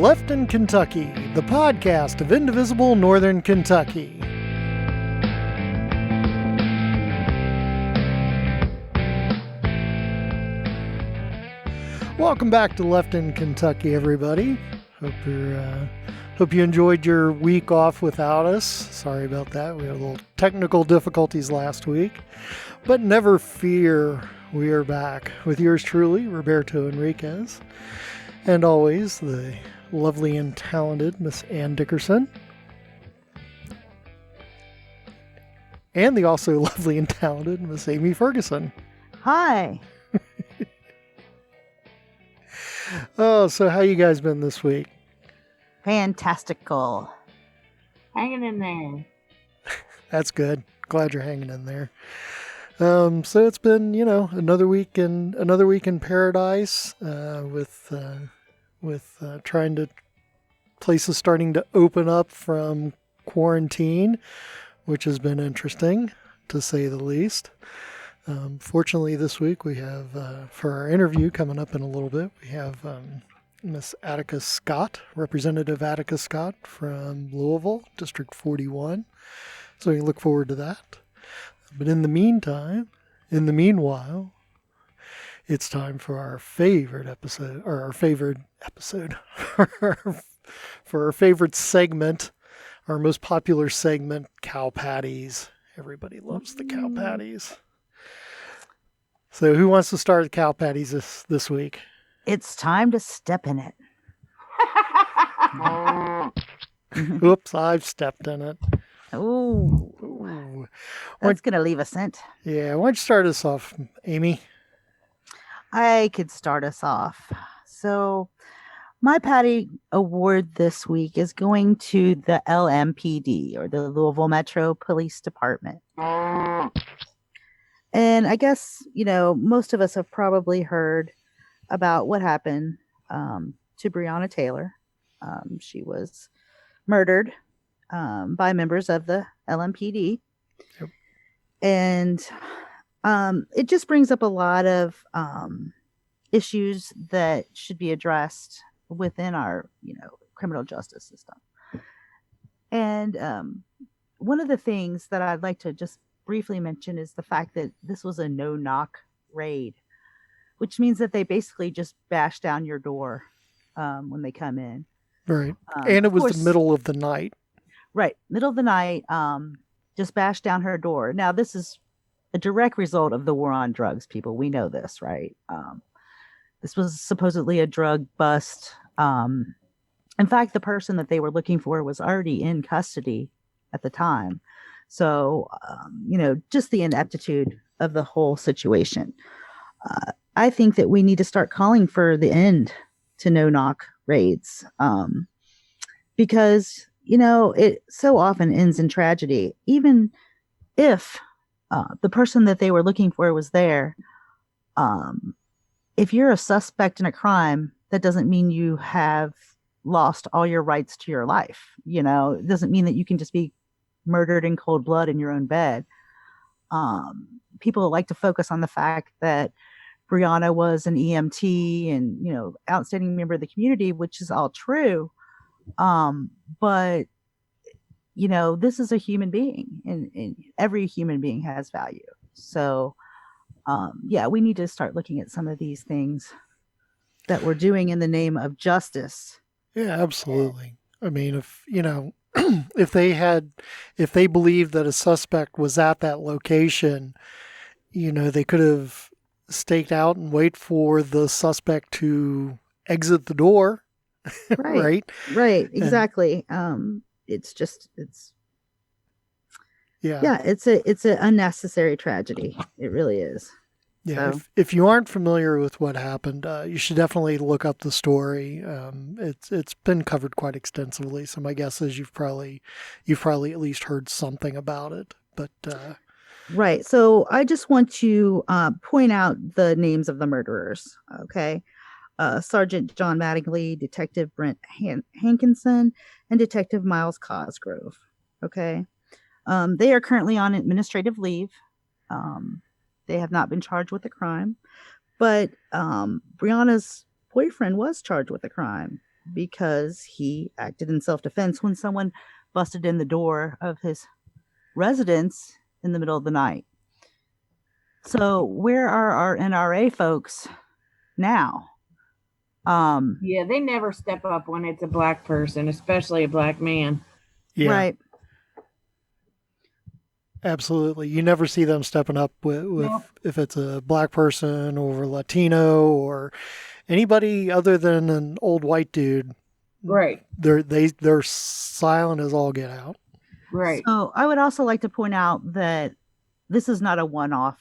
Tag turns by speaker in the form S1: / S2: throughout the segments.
S1: Left in Kentucky, the podcast of Indivisible Northern Kentucky. Welcome back to Left in Kentucky, everybody. Hope you enjoyed your week off without us. Sorry about that. We had a little technical difficulties last week. But never fear, we are back with yours truly, Roberto Henriquez. And always, the lovely and talented Miss Ann Dickerson. And the also lovely and talented Miss Amy Ferguson.
S2: Hi.
S1: Oh, so how you guys been this week?
S2: Fantastical.
S3: Hanging in there.
S1: That's good. Glad you're hanging in there. So it's been, another week in paradise, with places starting to open up from quarantine, which has been interesting, to say the least. Fortunately, this week we have, for our interview coming up in a little bit, we have Miss Attica Scott, Representative Attica Scott from Louisville, District 41. So we look forward to that. But in the meanwhile, it's time for our favorite episode, for our favorite segment, our most popular segment, cow patties. Everybody loves the cow patties. So who wants to start the cow patties this week?
S2: It's time to step in it.
S1: Oops, I've stepped in it.
S2: Ooh. That's going to leave a scent.
S1: Yeah, why don't you start us off, Amy?
S2: I could start us off. So my patty award this week is going to the LMPD, or the Louisville Metro Police Department. And I guess, most of us have probably heard about what happened to Breonna Taylor. She was murdered by members of the LMPD. Yep. And it just brings up a lot of issues that should be addressed within our, criminal justice system. And one of the things that I'd like to just briefly mention is the fact that this was a no-knock raid, which means that they basically just bash down your door when they come in.
S1: Right. And it was the middle of the night.
S2: Right. Middle of the night, just bash down her door. Now, this is a direct result of the war on drugs, people. We know this, right? This was supposedly a drug bust. In fact, the person that they were looking for was already in custody at the time. So, just the ineptitude of the whole situation. I think that we need to start calling for the end to no-knock raids, because, it so often ends in tragedy. Even if the person that they were looking for was there, if you're a suspect in a crime, that doesn't mean you have lost all your rights to your life. It doesn't mean that you can just be murdered in cold blood in your own bed. People like to focus on the fact that Breonna was an EMT and, outstanding member of the community, which is all true. But, this is a human being, and every human being has value. So, we need to start looking at some of these things that we're doing in the name of justice.
S1: Yeah, absolutely. I mean, if they believed that a suspect was at that location, they could have staked out and wait for the suspect to exit the door.
S2: Right. Right. Exactly. It's an unnecessary tragedy. It really is.
S1: Yeah.
S2: So.
S1: If you aren't familiar with what happened, you should definitely look up the story. It's been covered quite extensively. So my guess is you've probably at least heard something about it. But
S2: right. So I just want to point out the names of the murderers. Okay. Sergeant John Mattingly, Detective Brent Hankinson, and Detective Miles Cosgrove. Okay. They are currently on administrative leave. They have not been charged with a crime, but Breonna's boyfriend was charged with a crime. because he acted in self-defense when someone busted in the door of his residence in the middle of the night. So where are our NRA folks now?
S3: Yeah, they never step up when it's a black person, especially a black man.
S1: Yeah,
S2: Right.
S1: absolutely. You never see them stepping up with
S3: Nope.
S1: if it's a black person or Latino or anybody other than an old white dude.
S3: Right.
S1: They're silent as all get out.
S3: Right.
S2: So I would also like to point out that this is not a one-off.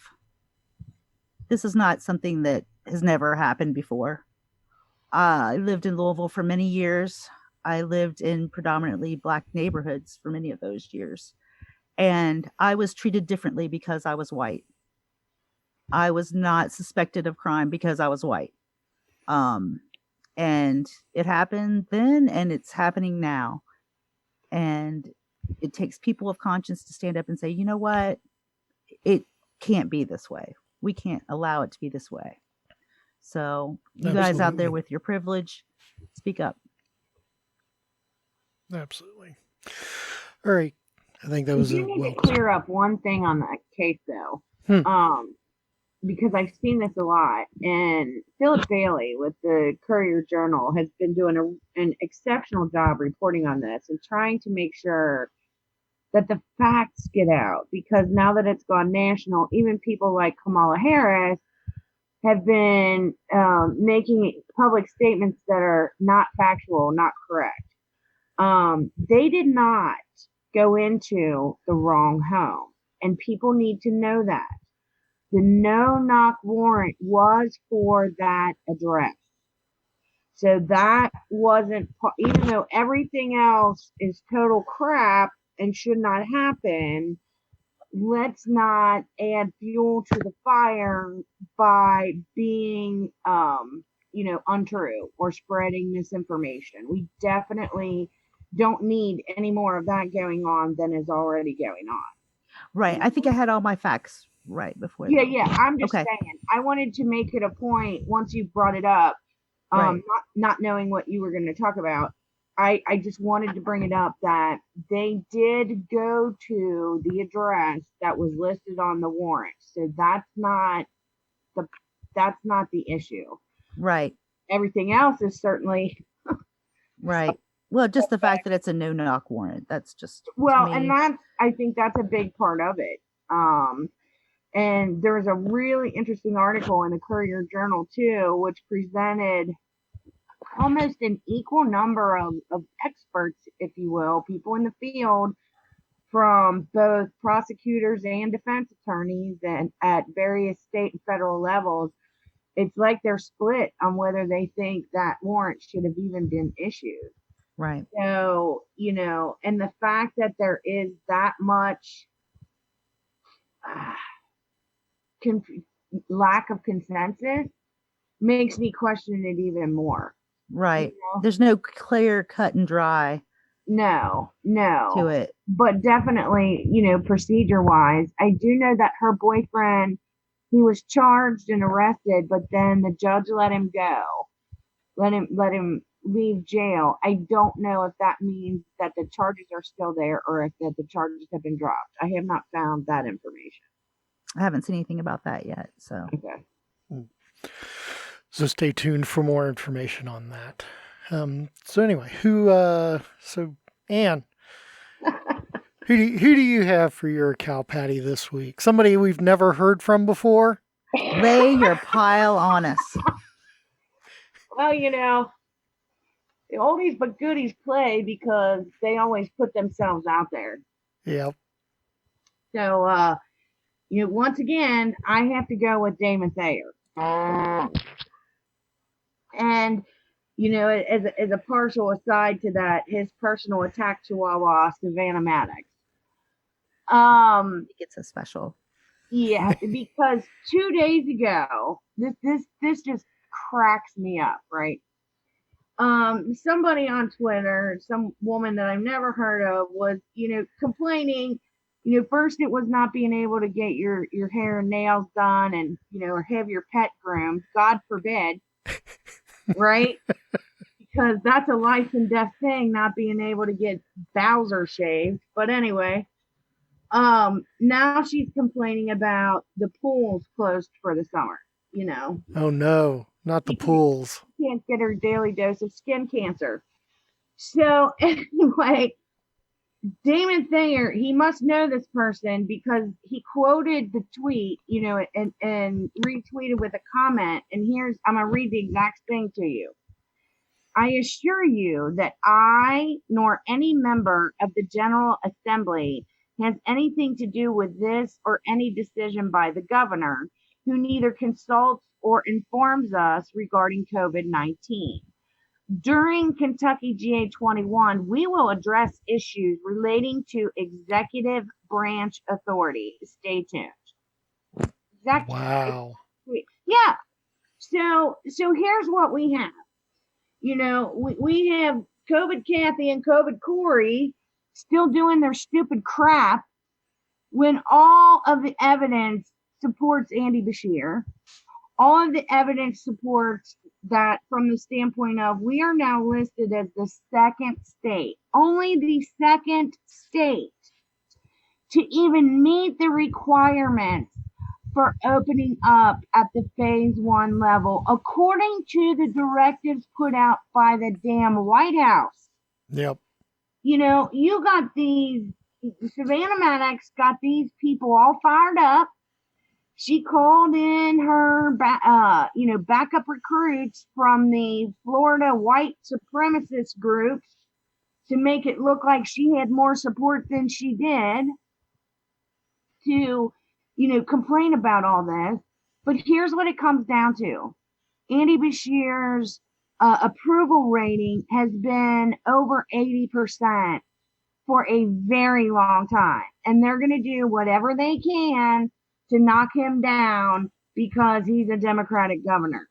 S2: This is not something that has never happened before. I lived in Louisville for many years. I lived in predominantly black neighborhoods for many of those years. And I was treated differently because I was white. I was not suspected of crime because I was white. And it happened then and it's happening now. And it takes people of conscience to stand up and say, you know what? It can't be this way. We can't allow it to be this way. So you guys out there
S1: Absolutely.
S2: with your privilege, speak up.
S1: Absolutely. All right. I think that was
S3: You need to clear up one thing on that case, though. Because I've seen this a lot. And Philip Bailey with the Courier Journal has been doing an exceptional job reporting on this and trying to make sure that the facts get out. Because now that it's gone national, even people like Kamala Harris have been making public statements that are not factual, not correct. They did not go into the wrong home. And people need to know that. The no-knock warrant was for that address. So that wasn't, even though everything else is total crap and should not happen, let's not add fuel to the fire by being, untrue or spreading misinformation. We definitely don't need any more of that going on than is already going on.
S2: Right. I think I had all my facts right before.
S3: Yeah. I'm just saying. I wanted to make it a point once you brought it up, not knowing what you were going to talk about. I just wanted to bring it up that they did go to the address that was listed on the warrant. So that's not the issue.
S2: Right.
S3: Everything else is certainly
S2: right. Well, just the fact that it's a no-knock warrant. That's just
S3: and I think that's a big part of it. And there was a really interesting article in the Courier Journal too, which presented almost an equal number of experts, if you will, people in the field from both prosecutors and defense attorneys and at various state and federal levels. It's like they're split on whether they think that warrant should have even been issued.
S2: Right.
S3: So, and the fact that there is that much lack of consensus makes me question it even more.
S2: Right. There's no clear cut and dry.
S3: No.
S2: To it.
S3: But definitely, procedure wise, I do know that her boyfriend, he was charged and arrested, but then the judge let him go, let him leave jail. I don't know if that means that the charges are still there or if that the charges have been dropped. I have not found that information.
S2: I haven't seen anything about that yet. So
S3: okay.
S1: So stay tuned for more information on that. So anyway, so Anne, who do you have for your cow patty this week? Somebody we've never heard from before?
S2: Lay your pile on us.
S3: Well, the oldies but goodies play because they always put themselves out there.
S1: Yep.
S3: So, once again, I have to go with Damon Thayer. And, as a partial aside to that, his personal attack chihuahua, Savannah Maddox.
S2: It's a special.
S3: Yeah, because 2 days ago, this just cracks me up, right? Somebody on Twitter, some woman that I've never heard of was, complaining, first it was not being able to get your hair and nails done and, or have your pet groomed, God forbid, right? because that's a life and death thing, not being able to get Bowser shaved. But anyway, now she's complaining about the pools closed for the summer. You know,
S1: Oh no, not the pools.
S3: can't get her daily dose of skin cancer. So anyway, Damon Thayer, he must know this person because he quoted the tweet, you know, and retweeted with a comment. And I'm gonna read the exact thing to you. I assure you that I nor any member of the General Assembly has anything to do with this or any decision by the governor, who neither consults or informs us regarding COVID-19. During Kentucky GA21, we will address issues relating to executive branch authority. Stay tuned.
S1: Wow.
S3: Yeah. So here's what we have. You know, we have COVID Kathy and COVID Corey still doing their stupid crap when all of the evidence supports Andy Beshear. All of the evidence supports that from the standpoint of we are now listed as the second state, only the second state to even meet the requirements for opening up at the phase 1 level, according to the directives put out by the damn White House.
S1: Yep.
S3: You know, you got Savannah Maddox got these people all fired up. She called in her, backup recruits from the Florida white supremacist groups to make it look like she had more support than she did to, complain about all this. But here's what it comes down to. Andy Beshear's approval rating has been over 80% for a very long time. And they're going to do whatever they can to knock him down because he's a Democratic governor.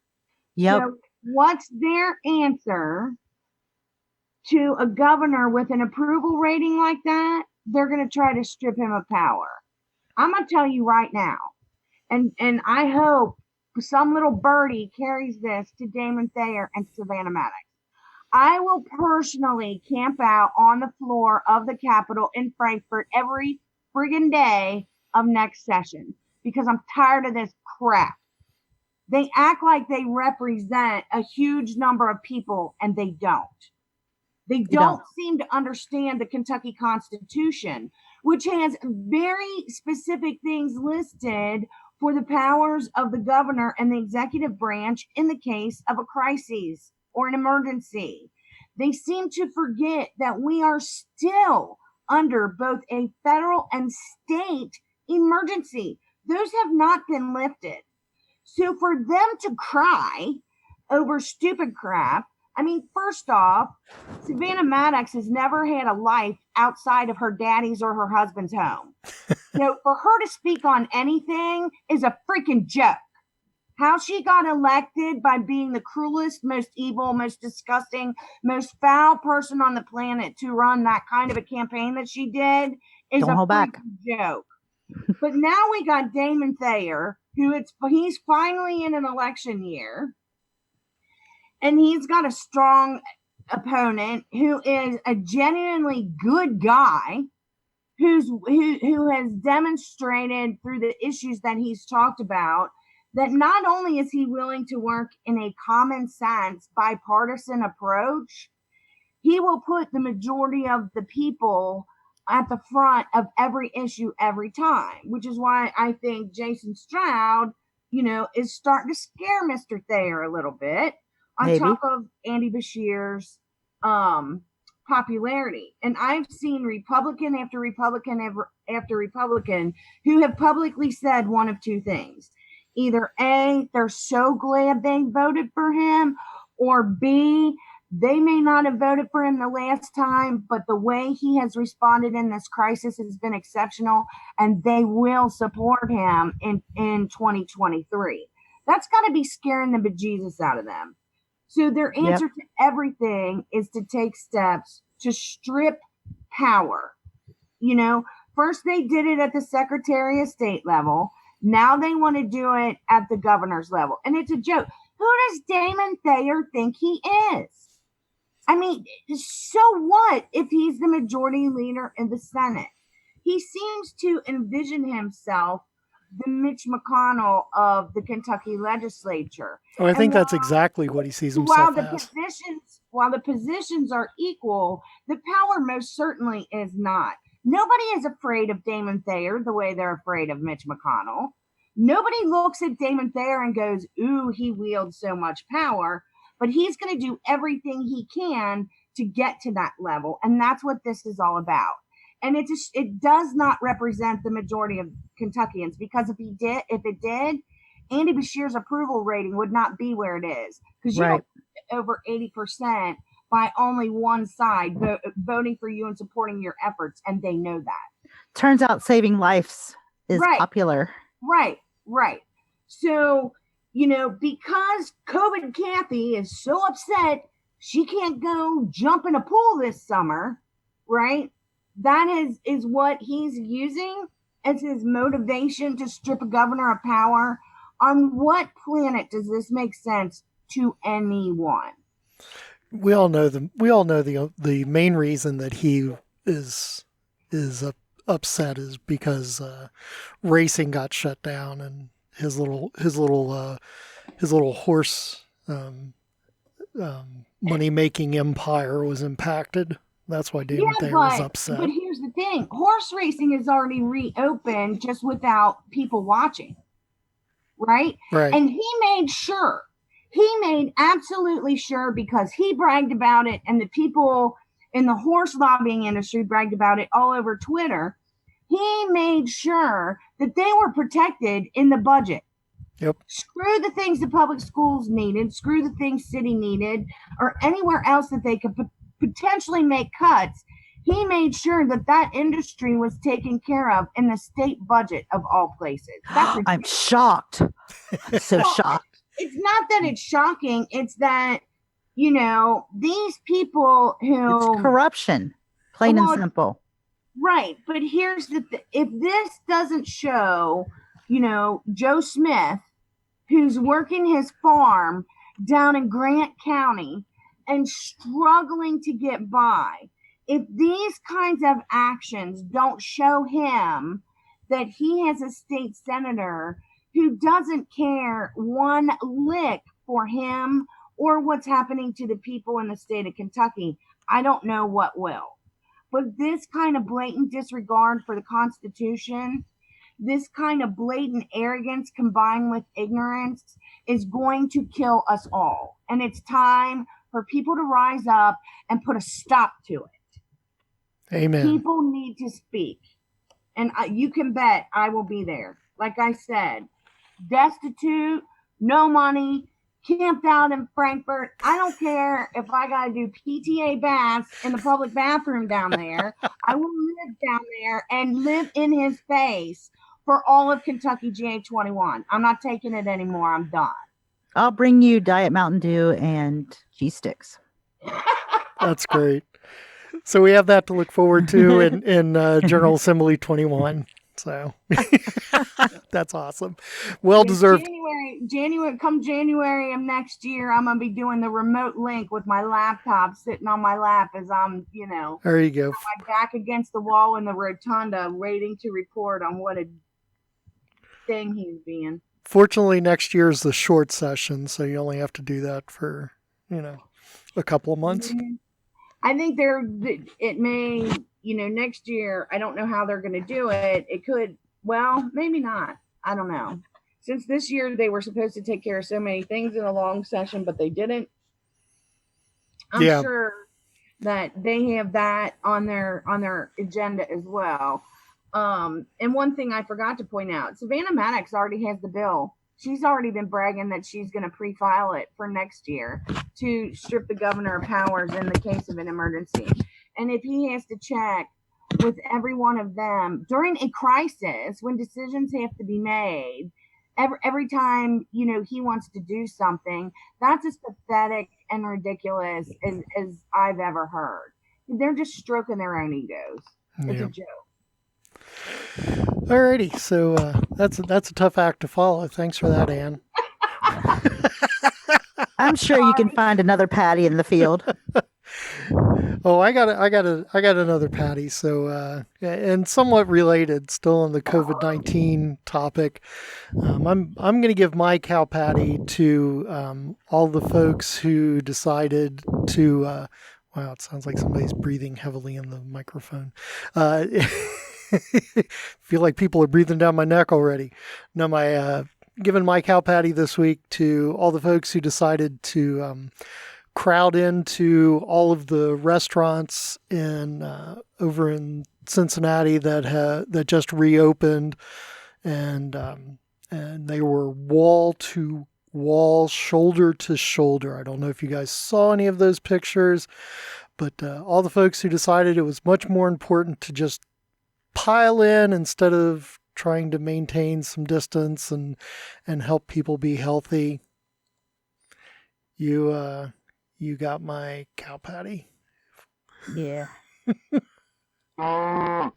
S2: Yep.
S3: So what's their answer to a governor with an approval rating like that? They're going to try to strip him of power. I'm going to tell you right now, and I hope some little birdie carries this to Damon Thayer and Savannah Maddox. I will personally camp out on the floor of the Capitol in Frankfurt every friggin' day of next session because I'm tired of this crap. They act like they represent a huge number of people and they don't. They don't seem to understand the Kentucky Constitution, which has very specific things listed for the powers of the governor and the executive branch in the case of a crisis or an emergency. They seem to forget that we are still under both a federal and state emergency. Those have not been lifted. So for them to cry over stupid crap, I mean, first off, Savannah Maddox has never had a life outside of her daddy's or her husband's home. So for her to speak on anything is a freaking joke. How she got elected by being the cruelest, most evil, most disgusting, most foul person on the planet to run that kind of a campaign that she did is a joke. But now we got Damon Thayer, he's finally in an election year, and he's got a strong opponent who is a genuinely good guy who has demonstrated through the issues that he's talked about that not only is he willing to work in a common sense, bipartisan approach, he will put the majority of the people at the front of every issue every time, which is why I think Jason Stroud, is starting to scare Mr. Thayer a little bit on top of Andy Beshear's popularity. And I've seen Republican after Republican after Republican who have publicly said one of two things. Either A, they're so glad they voted for him, or B, they may not have voted for him the last time, but the way he has responded in this crisis has been exceptional, and they will support him in 2023. That's got to be scaring the bejesus out of them. So their answer to everything is to take steps to strip power. First they did it at the Secretary of State level. Now they want to do it at the governor's level. And it's a joke. Who does Damon Thayer think he is? I mean, so what if he's the majority leader in the Senate? He seems to envision himself the Mitch McConnell of the Kentucky legislature.
S1: Oh, I think that's exactly what he sees himself as.
S3: While the positions are equal, the power most certainly is not. Nobody is afraid of Damon Thayer the way they're afraid of Mitch McConnell. Nobody looks at Damon Thayer and goes, ooh, he wields so much power, but he's going to do everything he can to get to that level. And that's what this is all about. And it does not represent the majority of Kentuckians, because if it did, Andy Beshear's approval rating would not be where it is, because you don't get over 80% by only one side voting for you and supporting your efforts, and they know that.
S2: Turns out saving lives is popular.
S3: Right. So, because COVID Kathy is so upset she can't go jump in a pool this summer, right? That is what he's using as his motivation to strip a governor of power. On what planet does this make sense to anyone?
S1: We all know the main reason that he is upset is because racing got shut down and his little horse money making empire was impacted. That's why Damon Thayer was upset.
S3: But here's the thing: horse racing is already reopened, just without people watching, right?
S1: Right.
S3: And he made absolutely sure, because he bragged about it, and the people in the horse lobbying industry bragged about it all over Twitter. He made sure that they were protected in the budget.
S1: Yep. Screw
S3: the things the public schools needed, screw the things city needed, or anywhere else that they could potentially make cuts. He made sure that industry was taken care of in the state budget of all places.
S2: I'm shocked. I'm so shocked.
S3: It's not that it's shocking. It's that, these people who...
S2: It's corruption, plain and simple.
S3: Right. But here's if this doesn't show, Joe Smith, who's working his farm down in Grant County and struggling to get by, if these kinds of actions don't show him that he has a state senator who doesn't care one lick for him or what's happening to the people in the state of Kentucky, I don't know what will. But this kind of blatant disregard for the Constitution, this kind of blatant arrogance combined with ignorance is going to kill us all. And it's time for people to rise up and put a stop to it.
S1: Amen.
S3: People need to speak. And you can bet I will be there. Like I said, destitute, no money, camped out in Frankfurt. I don't care if I got to do PTA baths in the public bathroom down there. I will live down there and live in his face for all of Kentucky GA21. I'm not taking it anymore. I'm done.
S2: I'll bring you Diet Mountain Dew and cheese sticks.
S1: That's great. So we have that to look forward to in General Assembly 21. So that's awesome. Well deserved.
S3: January of next year, I'm gonna be doing the remote link with my laptop sitting on my lap as I'm,
S1: there you go,
S3: my back against the wall in the rotunda, waiting to report on what a thing he's being.
S1: Fortunately, next year is the short session, so you only have to do that for a couple of months.
S3: Mm-hmm. I think it may, next year, I don't know how they're going to do it. It could, well, maybe not. I don't know. Since this year they were supposed to take care of so many things in a long session, but they didn't. I'm sure that they have that on their agenda as well. And one thing I forgot to point out, Savannah Maddox already has the bill. She's already been bragging that she's going to pre-file it for next year to strip the governor of powers in the case of an emergency. And if he has to check with every one of them during a crisis when decisions have to be made, every time, he wants to do something, that's as pathetic and ridiculous as I've ever heard. They're just stroking their own egos. It's a joke.
S1: Alrighty, so that's a tough act to follow. Thanks for that, Ann.
S2: I'm sure you can find another Patty in the field.
S1: Oh, I got another patty. So, and somewhat related, still on the COVID-19 topic. I'm going to give my cow patty to all the folks who decided to. Wow, it sounds like somebody's breathing heavily in the microphone. Feel like people are breathing down my neck already. No, my giving my cow patty this week to all the folks who decided to crowd into all of the restaurants in over in Cincinnati that just reopened, and they were wall to wall, shoulder to shoulder. I don't know if you guys saw any of those pictures, but all the folks who decided it was much more important to just pile in instead of trying to maintain some distance and help people be healthy. You got my cow patty.
S2: Yeah.
S1: There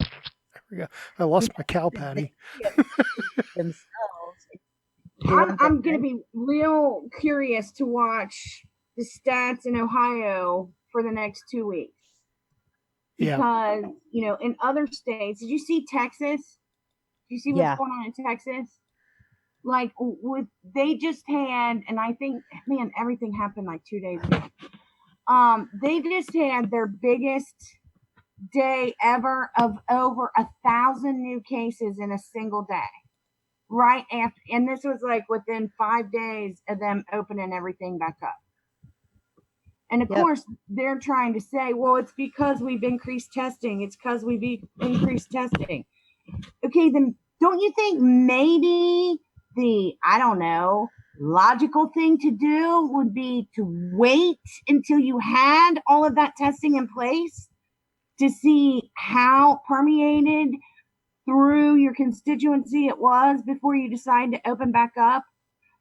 S1: we go. I lost my cow patty.
S2: Themselves.
S3: I'm going to be real curious to watch the stats in Ohio for the next 2 weeks. Because, in other states, did you see Texas? Did you see what's going on in Texas? Like, they just had, and I think, man, everything happened like 2 days ago. They just had their biggest day ever of over 1,000 new cases in a single day. Right after, and this was like within 5 days of them opening everything back up. And of course, they're trying to say, well, it's because we've increased testing. It's because we've increased testing. Okay, then don't you think maybe the, I don't know, logical thing to do would be to wait until you had all of that testing in place to see how permeated through your constituency it was before you decide to open back up?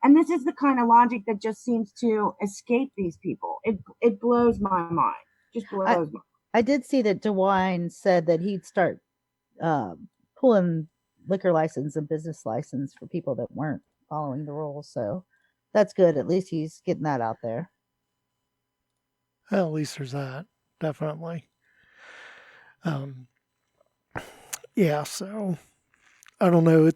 S3: And this is the kind of logic that just seems to escape these people. It blows my mind. Just blows my mind.
S2: I did see that DeWine said that he'd start pulling liquor license and business license for people that weren't following the rules. So that's good. At least he's getting that out there.
S1: Well, at least there's that. Definitely. Yeah, so I don't know.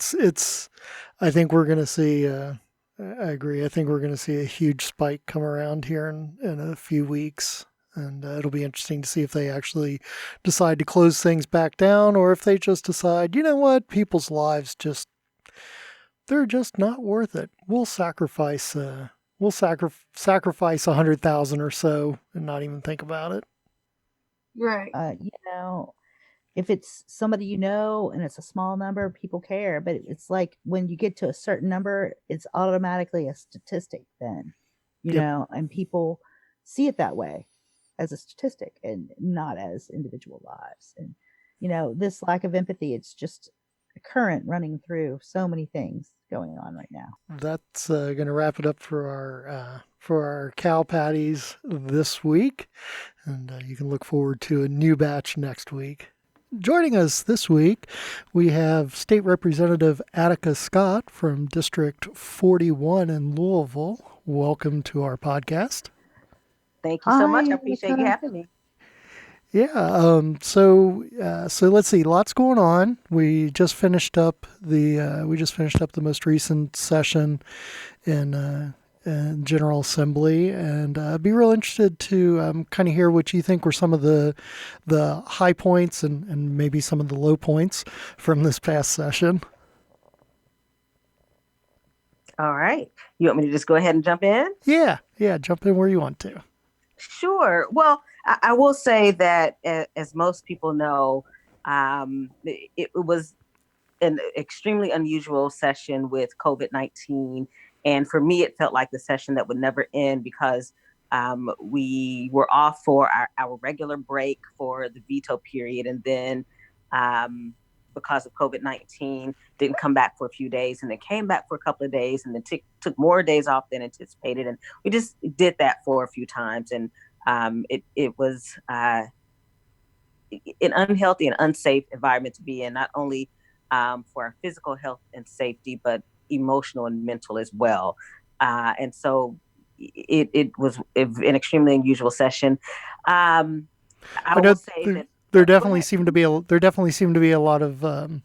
S1: I think we're going to see, I agree. I think we're going to see a huge spike come around here in a few weeks. And it'll be interesting to see if they actually decide to close things back down or if they just decide, you know what, people's lives they're just not worth it. We'll sacrifice 100,000 or so and not even think about it.
S3: Right.
S2: If it's somebody and it's a small number, people care. But it's like when you get to a certain number, it's automatically a statistic then, and people see it that way as a statistic and not as individual lives. And, this lack of empathy, it's just a current running through so many things going on right now.
S1: That's going to wrap it up for our cow patties this week. And you can look forward to a new batch next week. Joining us this week, we have State Representative Attica Scott from District 41 in Louisville. Welcome to our podcast.
S4: Thank you so much. I appreciate you having me.
S1: Yeah. So let's see. Lots going on. We just finished up the most recent session in General Assembly, and I'd be real interested to kind of hear what you think were some of the high points and maybe some of the low points from this past session.
S4: All right. You want me to just go ahead and jump in?
S1: Yeah. Jump in where you want to.
S4: Sure. Well, I will say that as most people know, it was an extremely unusual session with COVID-19. And for me, it felt like the session that would never end because we were off for our regular break for the veto period. And then because of COVID-19, didn't come back for a few days and then came back for a couple of days and then took more days off than anticipated. And we just did that for a few times. And it was an unhealthy and unsafe environment to be in, not only for our physical health and safety, but emotional and mental as well. And so it was an extremely unusual session. I
S1: I know
S4: will say that
S1: there
S4: go
S1: definitely
S4: ahead.
S1: seemed to be a lot of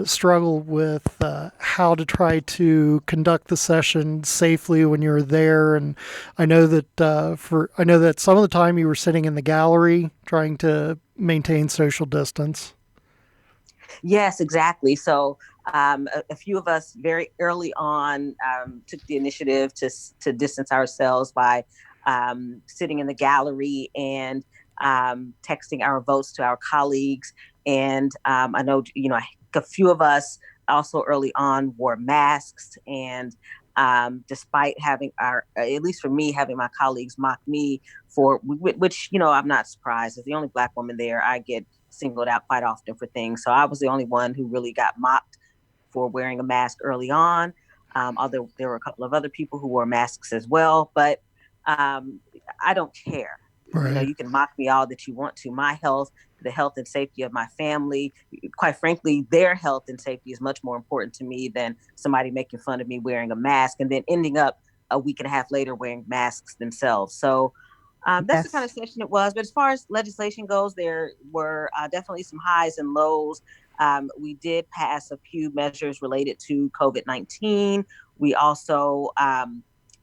S1: struggle with how to try to conduct the session safely when you were there. And I know that some of the time you were sitting in the gallery trying to maintain social distance.
S4: Yes, exactly. So a few of us very early on took the initiative to distance ourselves by sitting in the gallery and texting our votes to our colleagues. And I know, a few of us also early on wore masks. And despite having at least for me, having my colleagues mock me for which, I'm not surprised. As the only Black woman there, I get singled out quite often for things. So I was the only one who really got mocked for wearing a mask early on. Although there were a couple of other people who wore masks as well, but I don't care.
S1: Right.
S4: You can mock me all that you want to. My health, the health and safety of my family, quite frankly, their health and safety is much more important to me than somebody making fun of me wearing a mask and then ending up a week and a half later wearing masks themselves. So that's the kind of session it was. But as far as legislation goes, there were definitely some highs and lows. We did pass a few measures related to COVID-19. We also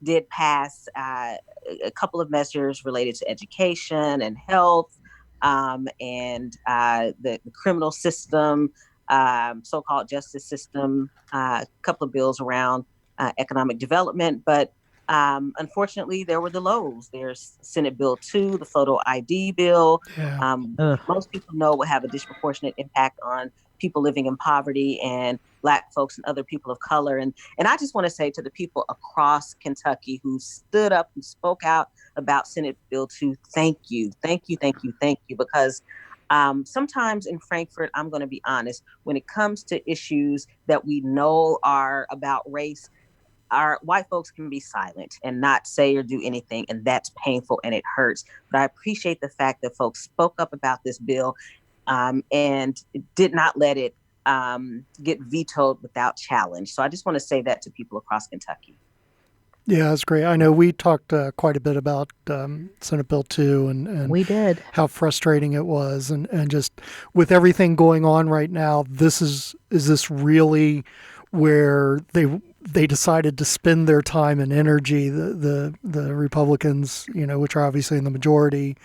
S4: did pass a couple of measures related to education and health and the criminal system, so-called justice system, a couple of bills around economic development. But unfortunately, there were the lows. There's Senate Bill 2, the photo ID bill.
S1: Yeah.
S4: Most people know will have a disproportionate impact on people living in poverty and Black folks and other people of color. And I just want to say to the people across Kentucky who stood up, who spoke out about Senate Bill 2, thank you, thank you, thank you, thank you. Because sometimes in Frankfurt, I'm going to be honest, when it comes to issues that we know are about race, our white folks can be silent and not say or do anything, and that's painful and it hurts. But I appreciate the fact that folks spoke up about this bill and did not let it get vetoed without challenge. So I just want to say that to people across Kentucky.
S1: Yeah, that's great. I know we talked quite a bit about Senate Bill 2 and
S2: We did.
S1: how frustrating it was. And just with everything going on right now, is this really where they decided to spend their time and energy, the Republicans, which are obviously in the majority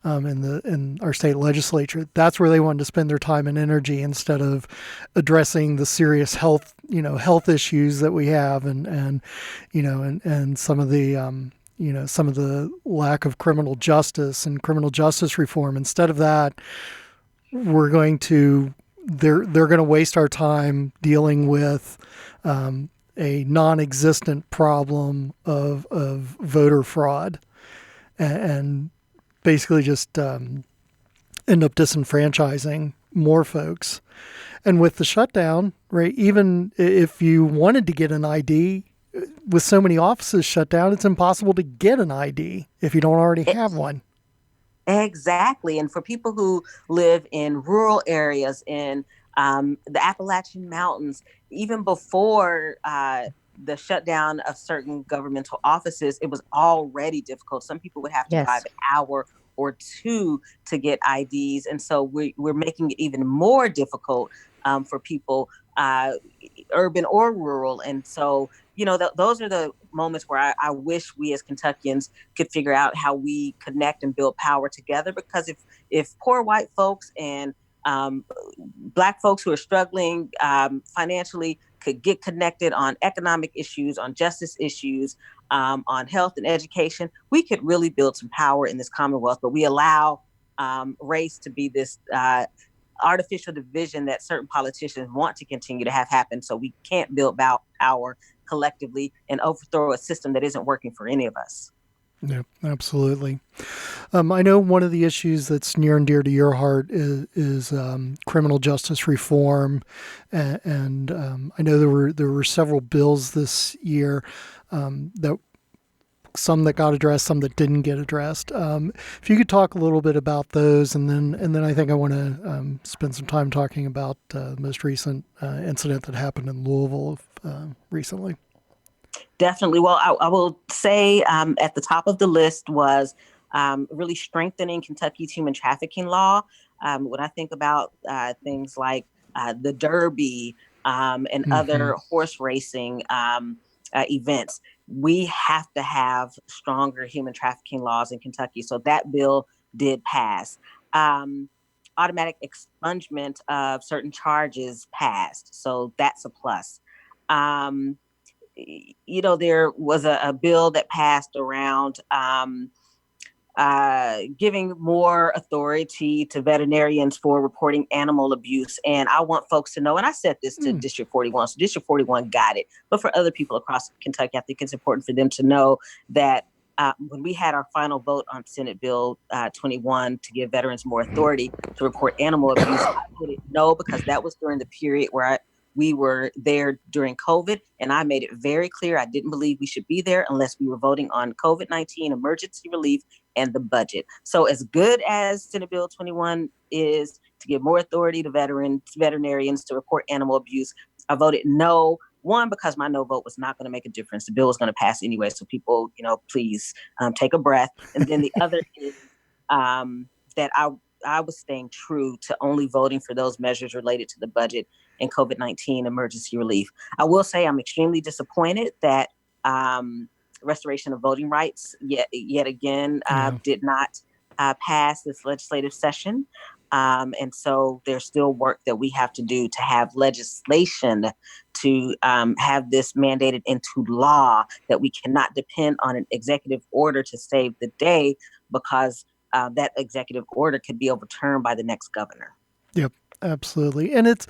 S1: in our state legislature. That's where they wanted to spend their time and energy instead of addressing the serious health issues that we have and some of the lack of criminal justice and criminal justice reform. Instead of that, they're going to waste our time dealing with a non-existent problem of voter fraud and basically just end up disenfranchising more folks. And with the shutdown, right, even if you wanted to get an ID, with so many offices shut down, it's impossible to get an ID if you don't already have one.
S4: Exactly. And for people who live in rural areas in the Appalachian Mountains, even before the shutdown of certain governmental offices, it was already difficult. Some people would have to drive an hour or two to get IDs. And so we're making it even more difficult for people, urban or rural. And so, those are the moments where I wish we as Kentuckians could figure out how we connect and build power together. Because if poor white folks and Black folks who are struggling financially could get connected on economic issues, on justice issues, on health and education, we could really build some power in this Commonwealth. But we allow race to be this artificial division that certain politicians want to continue to have happen. So we can't build power collectively and overthrow a system that isn't working for any of us.
S1: Yeah, absolutely. I know one of the issues that's near and dear to your heart is criminal justice reform, and I know there were several bills this year that some that got addressed, some that didn't get addressed. If you could talk a little bit about those, and then I think I want to spend some time talking about the most recent incident that happened in Louisville recently.
S4: Definitely. Well, I will say at the top of the list was really strengthening Kentucky's human trafficking law. When I think about things like the Derby and other horse racing events, we have to have stronger human trafficking laws in Kentucky. So that bill did pass. Automatic expungement of certain charges passed. So that's a plus. There was a bill that passed around giving more authority to veterinarians for reporting animal abuse. And I want folks to know, and I said this to District 41, so District 41 got it. But for other people across Kentucky, I think it's important for them to know that when we had our final vote on Senate Bill 21 to give veterans more authority to report animal abuse, I voted no, because that was during the period where we were there during COVID, and I made it very clear I didn't believe we should be there unless we were voting on COVID-19 emergency relief and the budget. So as good as Senate Bill 21 is to give more authority to veterinarians to report animal abuse, I voted no. One, because my no vote was not going to make a difference. The bill was going to pass anyway. So people, please take a breath. And then the other is that I was staying true to only voting for those measures related to the budget and COVID-19 emergency relief. I will say I'm extremely disappointed that restoration of voting rights yet again did not pass this legislative session. And so there's still work that we have to do to have legislation to have this mandated into law, that we cannot depend on an executive order to save the day, because that executive order could be overturned by the next governor.
S1: Yep, absolutely. And it's,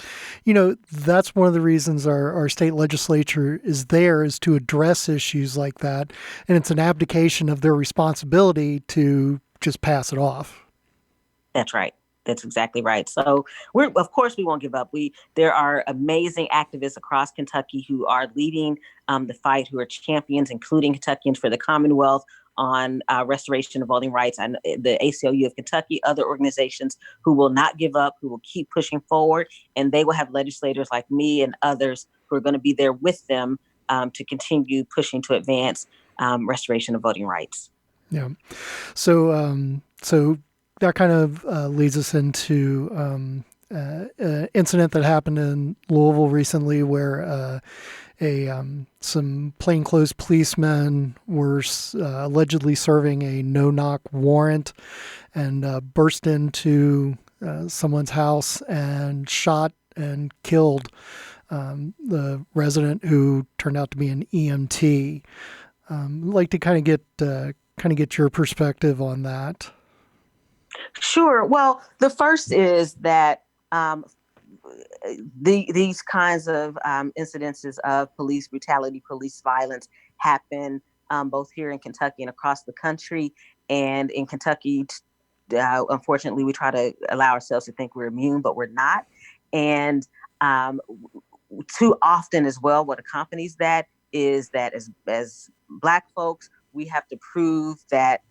S1: that's one of the reasons our state legislature is there, is to address issues like that. And it's an abdication of their responsibility to just pass it off.
S4: That's right. That's exactly right. So of course we won't give up. There are amazing activists across Kentucky who are leading the fight, who are champions, including Kentuckians for the Commonwealth, on restoration of voting rights, and the ACLU of Kentucky, other organizations who will not give up, who will keep pushing forward, and they will have legislators like me and others who are going to be there with them to continue pushing to advance restoration of voting rights.
S1: Yeah. So that kind of leads us into an incident that happened in Louisville recently, where some plainclothes policemen were allegedly serving a no-knock warrant and burst into someone's house and shot and killed the resident, who turned out to be an EMT. I'd like to kind of get your perspective on that.
S4: Sure. Well, the first is that these kinds of incidences of police brutality, police violence happen both here in Kentucky and across the country. And in Kentucky, unfortunately, we try to allow ourselves to think we're immune, but we're not. And too often as well, what accompanies that is that as Black folks, we have to prove that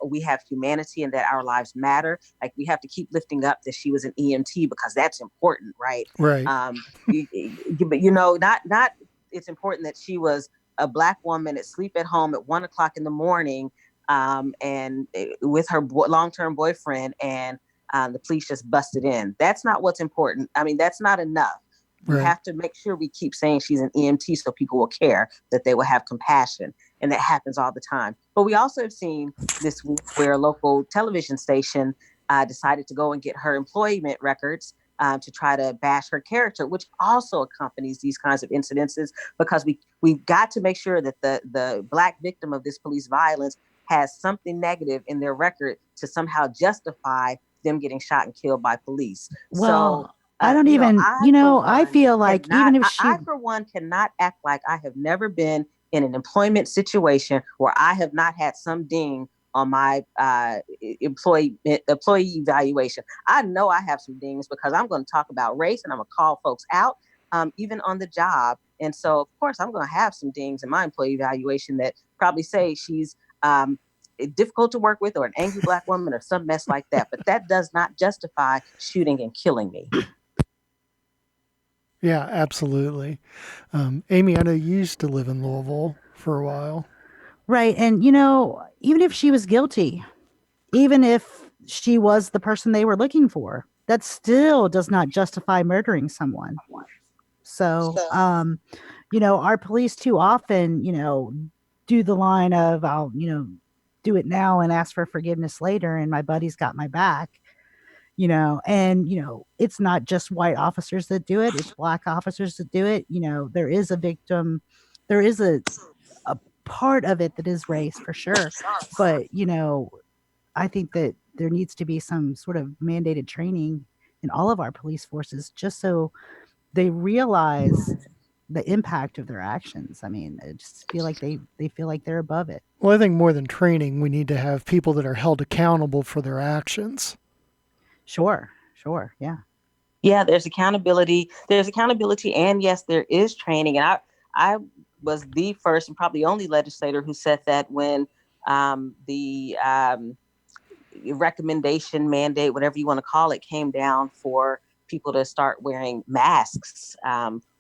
S4: we have humanity and that our lives matter. Like, we have to keep lifting up that she was an EMT, because that's important, right?
S1: Right.
S4: But not it's important that she was a Black woman asleep at home at 1 o'clock in the morning, and with her long-term boyfriend, and the police just busted in. That's not what's important. I mean, that's not enough. We have to make sure we keep saying she's an EMT, so people will care, that they will have compassion. And that happens all the time. But we also have seen this week where a local television station decided to go and get her employment records to try to bash her character, which also accompanies these kinds of incidences, because we've got to make sure that the Black victim of this police violence has something negative in their record to somehow justify them getting shot and killed by police.
S2: Well,
S4: So
S2: I don't I feel like even if she...
S4: I, for one, cannot act like I have never been in an employment situation where I have not had some ding on my employee evaluation. I know I have some dings, because I'm going to talk about race and I'm going to call folks out, even on the job. And so, of course, I'm going to have some dings in my employee evaluation that probably say she's difficult to work with, or an angry Black woman, or some mess like that. But that does not justify shooting and killing me.
S1: Yeah, absolutely. Amy, I know you used to live in Louisville for a while.
S2: Right. And, even if she was guilty, even if she was the person they were looking for, that still does not justify murdering someone. So, our police too often, do the line of, I'll, do it now and ask for forgiveness later, and my buddy's got my back, and, it's not just white officers that do it, it's black officers that do it. There is a victim, there is a part of it that is race for sure. But, I think that there needs to be some sort of mandated training in all of our police forces just so they realize the impact of their actions. I mean, I just feel like they feel like they're above it.
S1: Well, I think more than training, we need to have people that are held accountable for their actions.
S2: Sure, yeah.
S4: Yeah, there's accountability. There's accountability, and yes, there is training. And I was the first and probably only legislator who said that when the recommendation, mandate, whatever you want to call it, came down for people to start wearing masks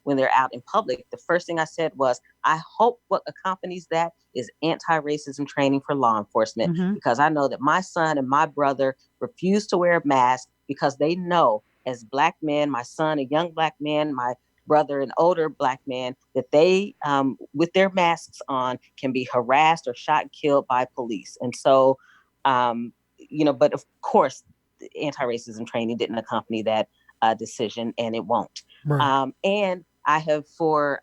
S4: when they're out in public. The first thing I said was, I hope what accompanies that is anti-racism training for law enforcement, because I know that my son and my brother refuse to wear a mask because they know, as Black men, my son, a young Black man, my brother, an older Black man, that they, with their masks on, can be harassed or shot and killed by police. And so, but of course, anti-racism training didn't accompany that decision, and it won't.
S1: Right.
S4: And I have for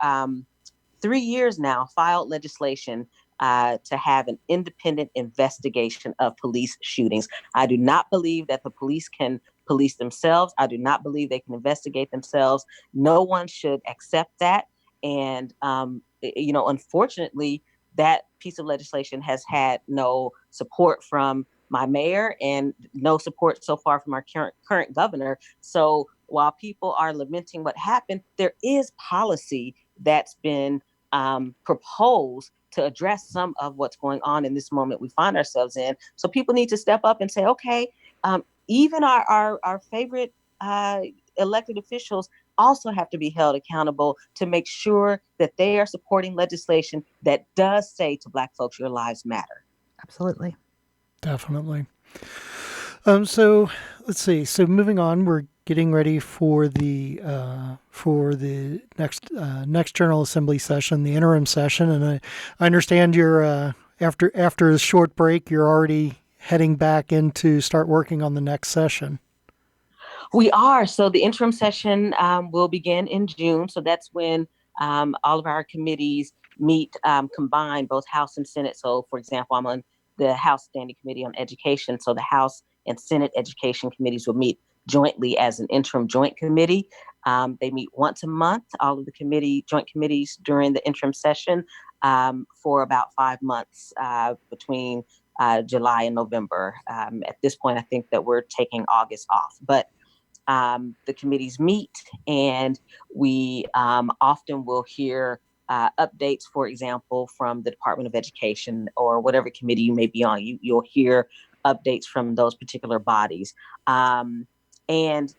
S4: 3 years now filed legislation to have an independent investigation of police shootings. I do not believe that the police can police themselves. I do not believe they can investigate themselves. No one should accept that. And, unfortunately, that piece of legislation has had no support from my mayor and no support so far from our current governor. So while people are lamenting what happened, there is policy that's been proposed to address some of what's going on in this moment we find ourselves in. So people need to step up and say, okay, even our favorite elected officials also have to be held accountable to make sure that they are supporting legislation that does say to Black folks, your lives matter.
S2: Absolutely.
S1: Definitely. So let's see. So moving on, we're getting ready for the next General Assembly session, the interim session, and I understand you're after a short break, you're already heading back in to start working on the next session.
S4: We are. So the interim session will begin in June. So that's when all of our committees meet combined, both House and Senate. So, for example, I'm on the House Standing Committee on Education. So the House and Senate Education Committees will meet jointly as an interim joint committee. They meet once a month, all of the joint committees during the interim session for about 5 months between July and November. At this point, I think that we're taking August off. But the committees meet, and we often will hear updates, for example, from the Department of Education or whatever committee you may be on. You'll hear updates from those particular bodies. And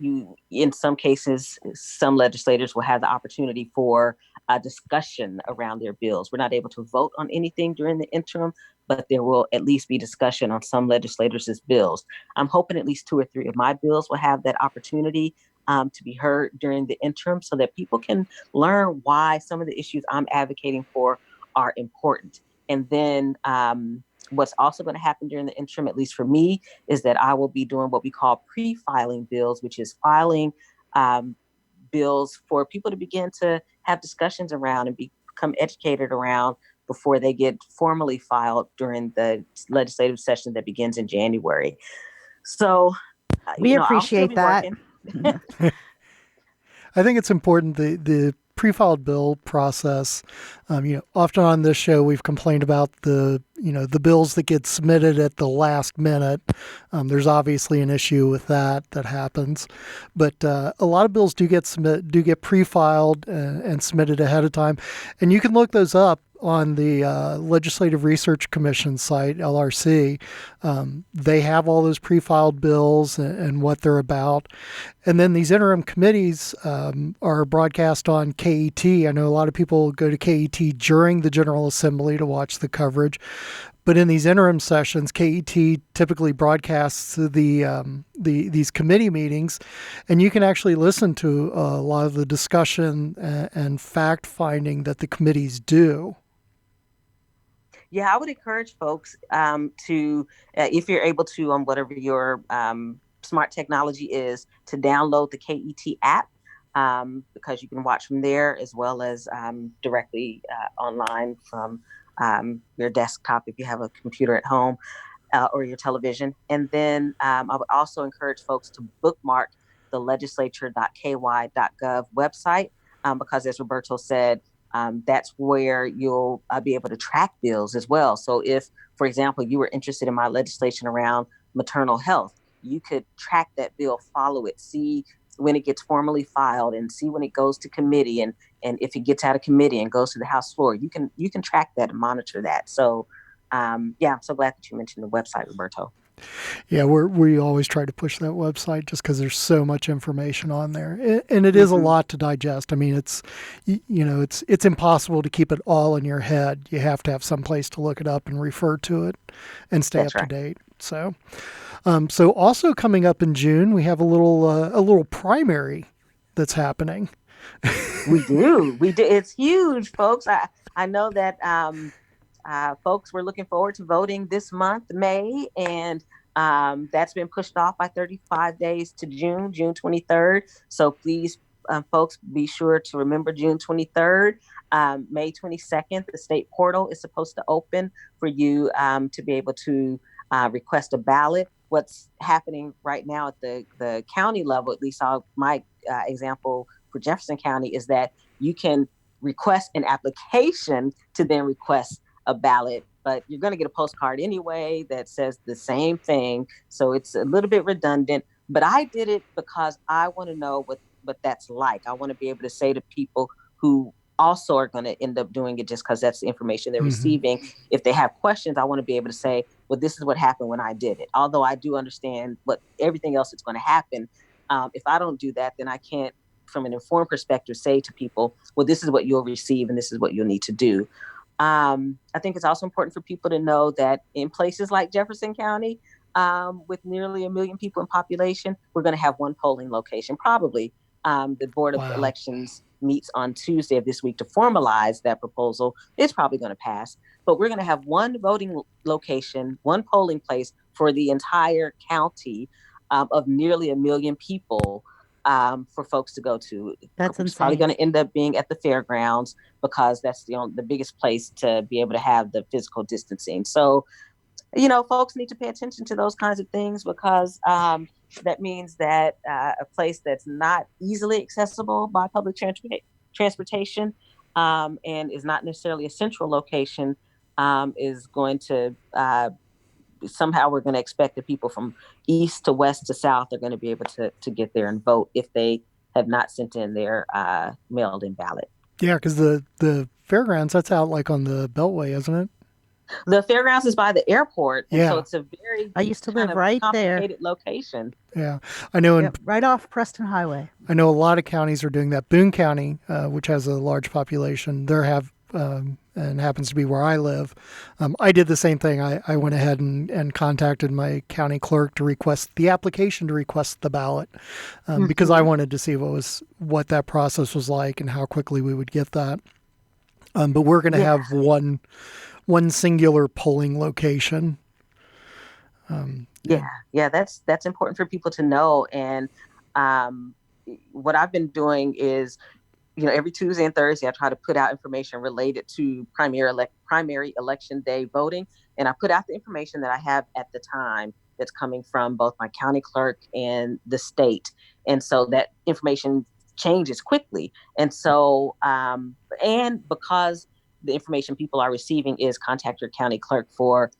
S4: in some cases, some legislators will have the opportunity for a discussion around their bills. We're not able to vote on anything during the interim, but there will at least be discussion on some legislators' bills. I'm hoping at least 2 or 3 of my bills will have that opportunity to be heard during the interim so that people can learn why some of the issues I'm advocating for are important. And then what's also going to happen during the interim, at least for me, is that I will be doing what we call pre-filing bills, which is filing bills for people to begin to have discussions around and become educated around before they get formally filed during the legislative session that begins in January. So,
S2: we
S4: I'll still
S2: appreciate
S4: be
S2: that.
S4: working.
S1: I think it's important the pre-filed bill process. Often on this show we've complained about the the bills that get submitted at the last minute. There's obviously an issue with that happens, but a lot of bills do get pre-filed and submitted ahead of time, and you can look those up on the Legislative Research Commission site, LRC. They have all those pre-filed bills and what they're about. And then these interim committees are broadcast on KET. I know a lot of people go to KET during the General Assembly to watch the coverage. But in these interim sessions, KET typically broadcasts these committee meetings, and you can actually listen to a lot of the discussion and fact-finding that the committees do.
S4: Yeah, I would encourage folks to, if you're able to, on whatever your smart technology is, to download the KET app because you can watch from there as well as directly online from your desktop if you have a computer at home or your television. And then I would also encourage folks to bookmark the legislature.ky.gov website because, as Roberto said, that's where you'll be able to track bills as well. So if, for example, you were interested in my legislation around maternal health, you could track that bill, follow it, see when it gets formally filed, and see when it goes to committee, and if it gets out of committee and goes to the House floor. You can track that and monitor that. So I'm so glad that you mentioned the website, Roberto.
S1: Yeah, we always try to push that website just because there's so much information on there, and it is a lot to digest. I mean, it's impossible to keep it all in your head. You have to have some place to look it up and refer to it, and stay up to date. So also coming up in June, we have a little primary that's happening.
S4: We do. It's huge, folks. I know that folks were looking forward to voting this month, May, and that's been pushed off by 35 days to June 23rd. So please, folks, be sure to remember June 23rd. May 22nd, the state portal is supposed to open for you to be able to request a ballot. What's happening right now at the county level, at least my example for Jefferson County, is that you can request an application to then request a ballot, but you're going to get a postcard anyway that says the same thing. So it's a little bit redundant, but I did it because I want to know what that's like. I want to be able to say to people who also are going to end up doing it just because that's the information they're receiving. If they have questions, I want to be able to say, well, this is what happened when I did it. Although I do understand everything else that's going to happen. If I don't do that, then I can't, from an informed perspective, say to people, well, this is what you'll receive and this is what you'll need to do. I think it's also important for people to know that in places like Jefferson County, with nearly 1 million people in population, we're going to have one polling location. Probably the Board of Elections meets on Tuesday of this week to formalize that proposal. It's probably going to pass, but we're going to have one voting location, one polling place for the entire county of nearly 1 million people. For folks to go to.
S2: That's
S4: it's
S2: insane.
S4: Probably going to end up being at the fairgrounds because that's the biggest place to be able to have the physical distancing. So, folks need to pay attention to those kinds of things because that means that a place that's not easily accessible by public transportation and is not necessarily a central location is going to somehow we're going to expect the people from east to west to south are going to be able to get there and vote if they have not sent in their mailed in ballot. Yeah,
S1: because the fairgrounds, that's out like on the Beltway, isn't it?
S4: The fairgrounds is by the airport. And so it's a very
S2: I used to live right
S4: complicated
S2: there.
S4: location.
S1: Yeah, I know.
S2: Right off Preston Highway.
S1: I know a lot of counties are doing that. Boone County, which has a large population, and happens to be where I live. I did the same thing. I went ahead and contacted my county clerk to request the application to request the ballot because I wanted to see what that process was like and how quickly we would get that. But we're going to have one singular polling location.
S4: That's important for people to know. And what I've been doing is, every Tuesday and Thursday, I try to put out information related to primary election day voting. And I put out the information that I have at the time that's coming from both my county clerk and the state. And so that information changes quickly. And so, and because the information people are receiving is contact your county clerk for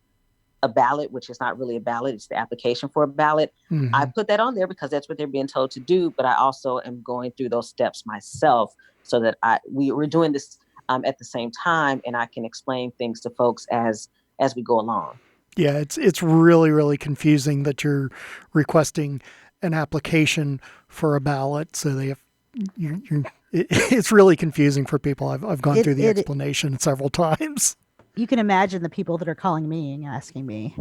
S4: a ballot, which is not really a ballot, it's the application for a ballot.
S1: Mm-hmm.
S4: I put that on there because that's what they're being told to do, but I also am going through those steps myself so that we're doing this at the same time, and I can explain things to folks as we go along.
S1: Yeah, it's really, really confusing that you're requesting an application for a ballot, so they have it's really confusing for people. I've gone through the explanation several times.
S2: You can imagine the people that are calling me and asking me.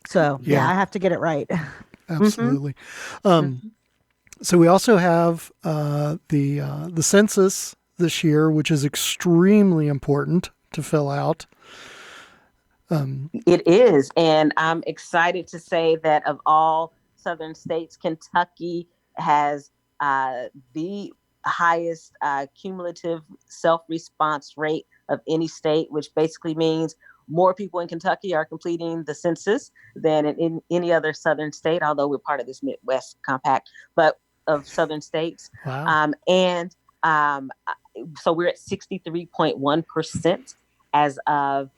S2: So yeah, I have to get it right.
S1: Absolutely. So we also have the census this year, which is extremely important to fill out.
S4: It is, and I'm excited to say that of all southern states, Kentucky has the highest cumulative self-response rate of any state, which basically means more people in Kentucky are completing the census than in any other southern state, although we're part of this Midwest compact, but of southern states.
S1: Wow.
S4: So we're at 63.1% as of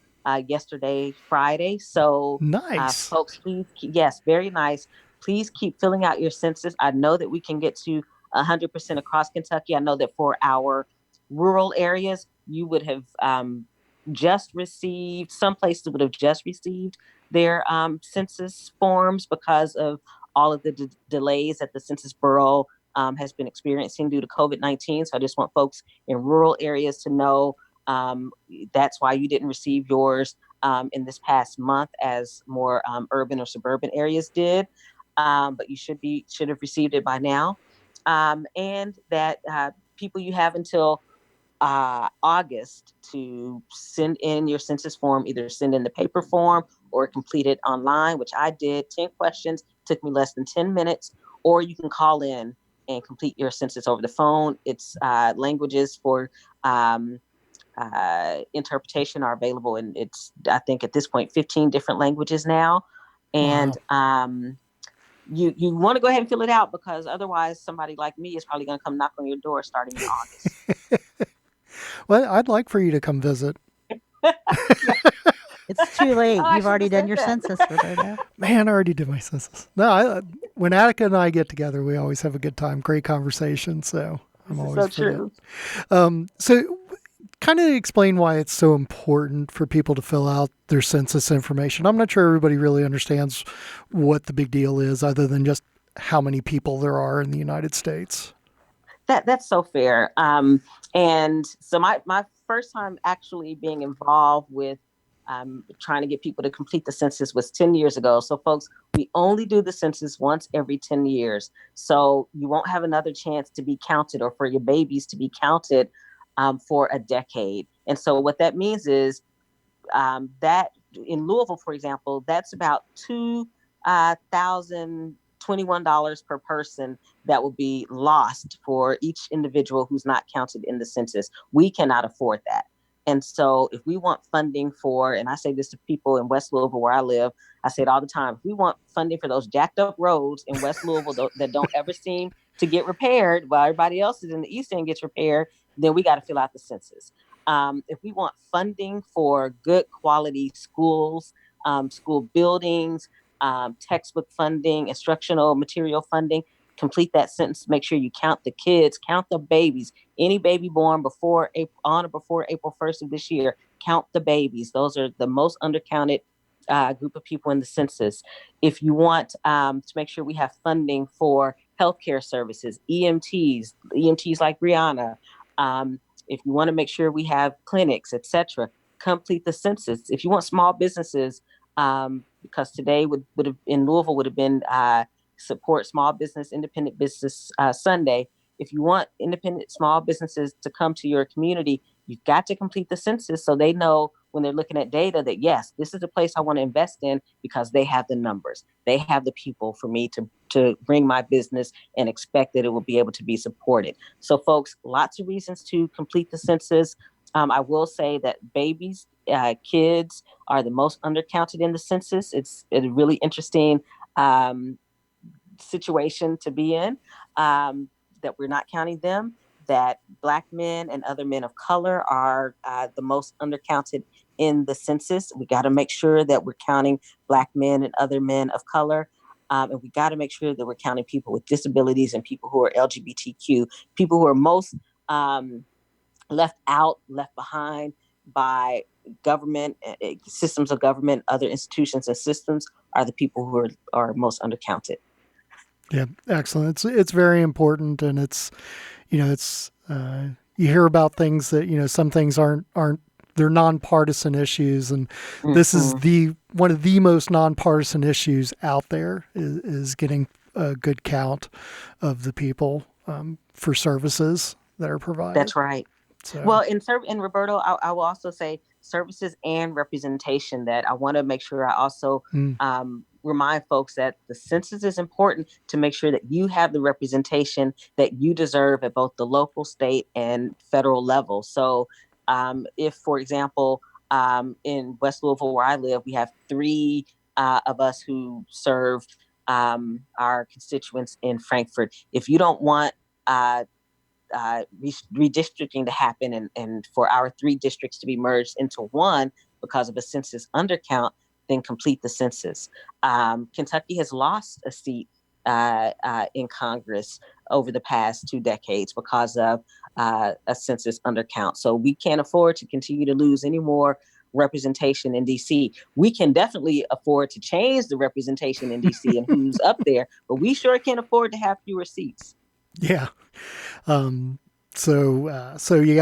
S4: yesterday, Friday. So
S1: nice.
S4: Folks, please, yes, very nice. Please keep filling out your census. I know that we can get to 100% across Kentucky. I know that for our rural areas, you would have just received, some places would have just received their census forms because of all of the delays that the Census Bureau has been experiencing due to COVID-19. So I just want folks in rural areas to know that's why you didn't receive yours in this past month as more urban or suburban areas did. But you should have received it by now. And that people, you have until August to send in your census form, either send in the paper form or complete it online, which I did. 10 questions, took me less than 10 minutes, or you can call in and complete your census over the phone. It's languages for interpretation are available, and it's, I think at this point, 15 different languages now. And
S1: wow.
S4: You want to go ahead and fill it out, because otherwise somebody like me is probably going to come knock on your door starting in August.
S1: Well, I'd like for you to come visit.
S2: It's too late. You've already done your census, Roberto.
S1: Man, I already did my census. No, when Attica and I get together, we always have a good time. Great conversation. So I'm always
S4: so true.
S1: So kind of explain why it's so important for people to fill out their census information. I'm not sure everybody really understands what the big deal is, other than just how many people there are in the United States.
S4: That's so fair. And so my first time actually being involved with trying to get people to complete the census was 10 years ago. So folks, we only do the census once every 10 years. So you won't have another chance to be counted, or for your babies to be counted for a decade. And so what that means is that in Louisville, for example, that's about $2,021 per person that will be lost for each individual who's not counted in the census. We cannot afford that. And so if we want funding for, and I say this to people in West Louisville where I live, I say it all the time, if we want funding for those jacked up roads in West Louisville that don't ever seem to get repaired while everybody else is in the East End gets repaired, then we got to fill out the census. If we want funding for good quality schools, school buildings, textbook funding, instructional material funding, complete that sentence. Make sure you count the kids, count the babies. Any baby born before on or before April 1st of this year, count the babies. Those are the most undercounted group of people in the census. If you want to make sure we have funding for healthcare services, EMTs like Breonna, if you want to make sure we have clinics, etc., complete the census. If you want small businesses, because today would have in Louisville would have been support small business, independent business Sunday. If you want independent small businesses to come to your community, you've got to complete the census so they know when they're looking at data that, yes, this is a place I want to invest in because they have the numbers. They have the people for me to bring my business and expect that it will be able to be supported. So folks, lots of reasons to complete the census. I will say that babies, kids are the most undercounted in the census. It's a really interesting situation to be in, that we're not counting them. that Black men and other men of color are the most undercounted in the census. We got to make sure that we're counting Black men and other men of color. And we got to make sure that we're counting people with disabilities and people who are LGBTQ, people who are most left out, left behind by government, systems of government, other institutions and systems are the people who are most undercounted.
S1: Yeah, excellent. It's very important, and it's you hear about things that some things aren't they're nonpartisan issues, and this is one of the most nonpartisan issues out there is getting a good count of the people for services that are provided.
S4: That's right. So. Well, in Roberto, I will also say services and representation. That I want to make sure I also remind folks that the census is important to make sure that you have the representation that you deserve at both the local, state, and federal level. So if, for example, in West Louisville, where I live, we have 3 of us who serve our constituents in Frankfurt. If you don't want redistricting to happen and for our 3 districts to be merged into one because of a census undercount, then complete the census. Kentucky has lost a seat in Congress over the past 2 decades because of a census undercount. So we can't afford to continue to lose any more representation in DC. We can definitely afford to change the representation in DC and who's up there, but we sure can't afford to have fewer seats.
S1: Yeah. So you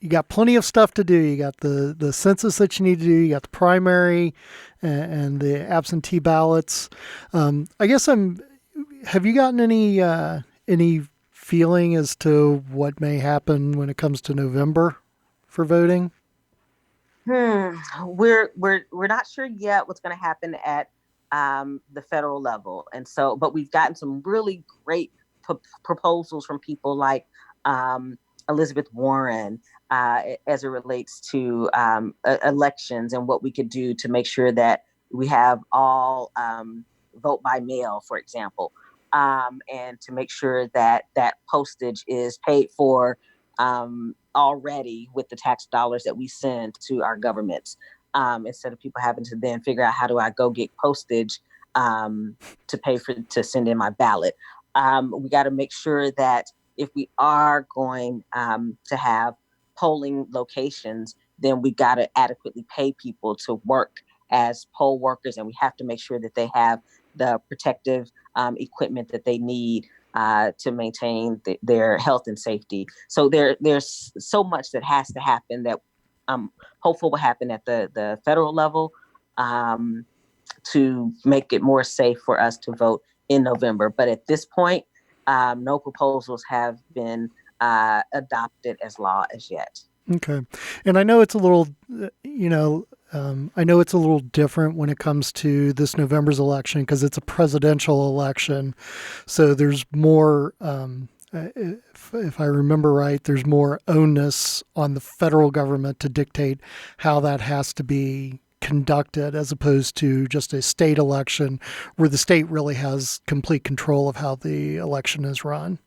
S1: got plenty of stuff to do. You got the census that you need to do. You got the primary and the absentee ballots. I guess have you gotten any feeling as to what may happen when it comes to November for voting?
S4: We're not sure yet what's going to happen at the federal level. And so, but we've gotten some really great proposals from people like Elizabeth Warren as it relates to elections and what we could do to make sure that we have all vote by mail, for example, and to make sure that that postage is paid for already with the tax dollars that we send to our governments, instead of people having to then figure out how do I go get postage to send in my ballot. We got to make sure that if we are going to have polling locations, then we got to adequately pay people to work as poll workers, and we have to make sure that they have the protective equipment that they need to maintain their health and safety. So there's so much that has to happen that I'm hopeful will happen at the federal level to make it more safe for us to vote in November. But at this point, no proposals have been adopted as law as yet.
S1: Okay. And I know it's a little, I know it's a little different when it comes to this November's election because it's a presidential election. So there's more, if I remember right, there's more onus on the federal government to dictate how that has to be conducted as opposed to just a state election where the state really has complete control of how the election is run.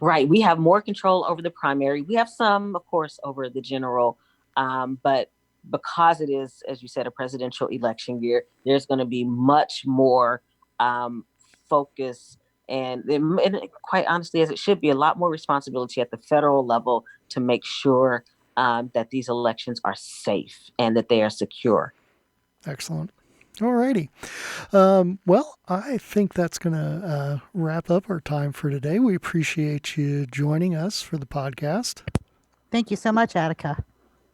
S4: Right. We have more control over the primary. We have some, of course, over the general. But because it is, as you said, a presidential election year, there's going to be much more focus and quite honestly, as it should be, a lot more responsibility at the federal level to make sure that these elections are safe and that they are secure.
S1: Excellent. All righty. Well, I think that's going to wrap up our time for today. We appreciate you joining us for the podcast.
S2: Thank you so much, Attica.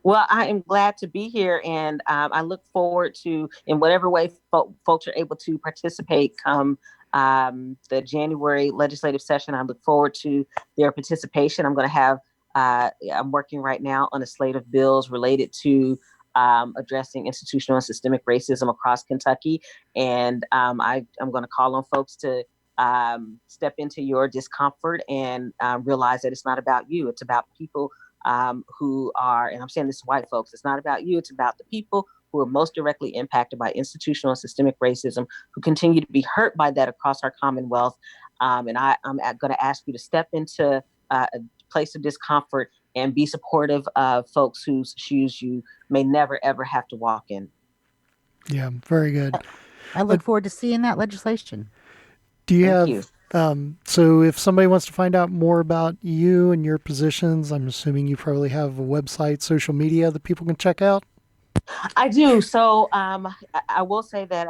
S4: Well, I am glad to be here, and I look forward to, in whatever way folks are able to participate come the January legislative session. I look forward to their participation. I'm going to have, I'm working right now on a slate of bills related to addressing institutional and systemic racism across Kentucky. And I'm going to call on folks to step into your discomfort and realize that it's not about you. It's about people who are, and I'm saying this to white folks, it's not about you. It's about the people who are most directly impacted by institutional and systemic racism, who continue to be hurt by that across our Commonwealth. And I'm going to ask you to step into a place of discomfort, and be supportive of folks whose shoes you may never, ever have to walk in.
S1: Yeah, very good.
S2: I look forward to seeing that legislation.
S1: Do you
S4: Thank
S1: have,
S4: you.
S1: so if somebody wants to find out more about you and your positions, I'm assuming you probably have a website, social media that people can check out?
S4: I do. So I will say that,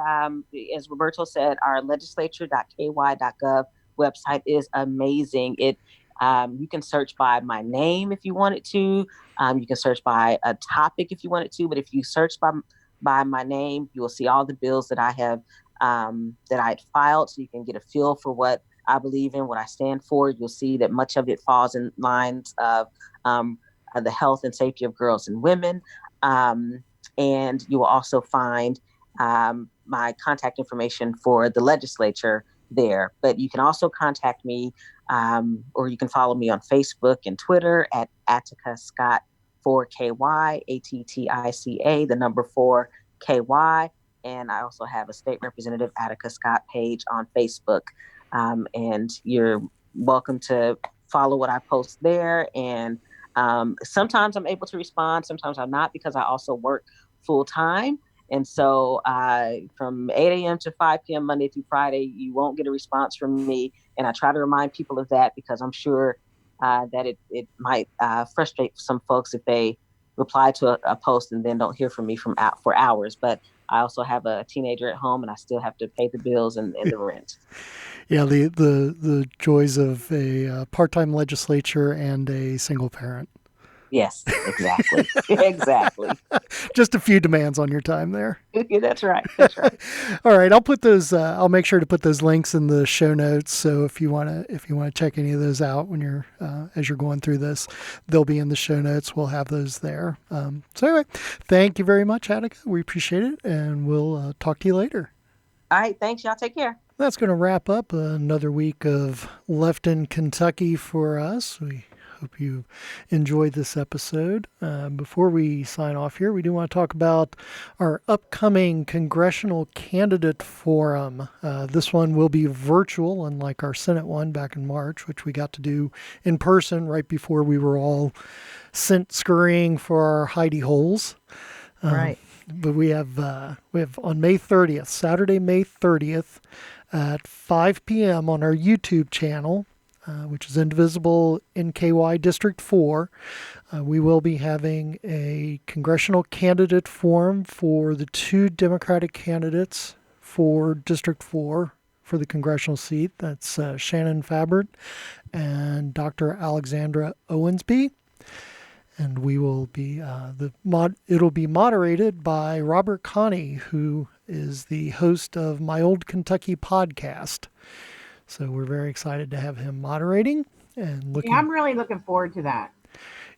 S4: as Roberto said, our legislature.ky.gov website is amazing. You can search by my name if you wanted to. You can search by a topic if you wanted to. But if you search by my name, you will see all the bills that I have that I had filed, so you can get a feel for what I believe in, what I stand for. You'll see that much of it falls in lines of the health and safety of girls and women. And you will also find my contact information for the legislature there. But you can also contact me, or you can follow me on Facebook and Twitter at Attica Scott 4KY, ATTICA, the number 4KY. And I also have a State Representative Attica Scott page on Facebook. And you're welcome to follow what I post there. And sometimes I'm able to respond, sometimes I'm not, because I also work full time. And so from 8 a.m. to 5 p.m. Monday through Friday, you won't get a response from me. And I try to remind people of that, because I'm sure that it might frustrate some folks if they reply to a post and then don't hear from me for hours. But I also have a teenager at home, and I still have to pay the bills and the rent.
S1: Yeah, the joys of a part-time legislature and a single parent.
S4: Yes, exactly. Exactly.
S1: Just a few demands on your time there.
S4: That's right. That's right.
S1: All right, I'll put those. I'll make sure to put those links in the show notes. So if you want to check any of those out when you're as you're going through this, they'll be in the show notes. We'll have those there. So anyway, thank you very much, Attica. We appreciate it, and we'll talk to you later.
S4: All right. Thanks, y'all. Take care.
S1: That's going to wrap up another week of Left in Kentucky for us. We hope you enjoyed this episode. Before we sign off here, we do want to talk about our upcoming Congressional Candidate Forum. This one will be virtual, unlike our Senate one back in March, which we got to do in person right before we were all sent scurrying for our hidey holes.
S2: Right.
S1: But we have on May 30th, Saturday, May 30th, at 5 p.m. on our YouTube channel, which is Indivisible NKY District 4. We will be having a congressional candidate forum for the two Democratic candidates for District 4 for the congressional seat. That's Shannon Fabert and Dr. Alexandra Owensby. And we will be it'll be moderated by Robert Connie, who is the host of My Old Kentucky podcast. So we're very excited to have him moderating and looking.
S3: Yeah, I'm really looking forward to that.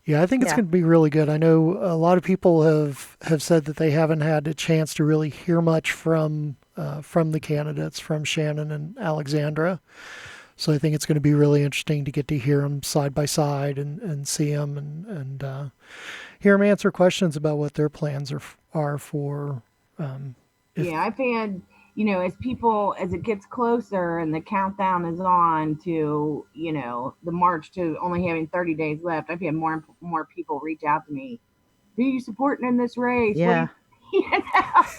S1: Yeah, I think it's going to be really good. I know a lot of people have said that they haven't had a chance to really hear much from the candidates, from Shannon and Alexandra. So I think it's going to be really interesting to get to hear them side by side and see them and hear them answer questions about what their plans are for.
S3: I've had, as it gets closer and the countdown is on to, the march to only having 30 days left, I've had more and more people reach out to me. Who are you supporting in this race?
S2: Yeah.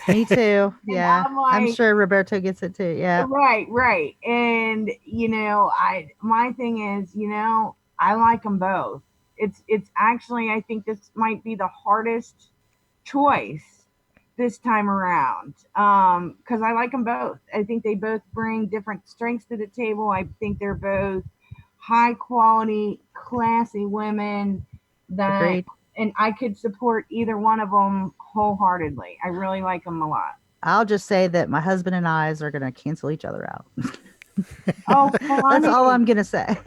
S2: Me too. Yeah. I'm sure Roberto gets it too. Yeah.
S3: Right. And, my thing is, I like them both. It's actually, I think this might be the hardest choice this time around. Cause I like them both. I think they both bring different strengths to the table. I think they're both high quality, classy women that,
S2: Agreed.
S3: and I could support either one of them wholeheartedly. I really like them a lot.
S2: I'll just say that my husband and I are going to cancel each other out.
S3: Oh,
S2: that's all I'm going to say.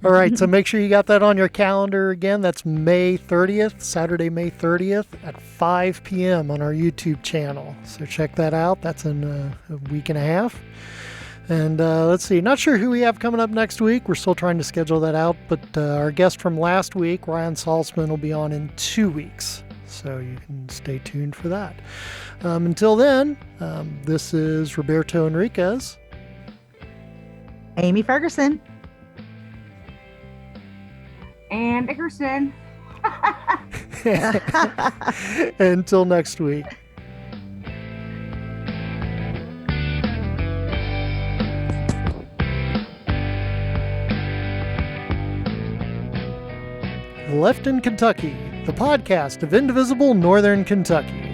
S1: All right. So make sure you got that on your calendar again. That's May 30th, Saturday, May 30th at 5 p.m. on our YouTube channel. So check that out. That's in a week and a half. And let's see, not sure who we have coming up next week. We're still trying to schedule that out, but our guest from last week, Ryan Salzman, will be on in 2 weeks. So you can stay tuned for that. Until then, this is Roberto Henriquez.
S2: Amy Ferguson.
S3: And Dickerson.
S1: Until next week. Left in Kentucky, the podcast of Indivisible Northern Kentucky.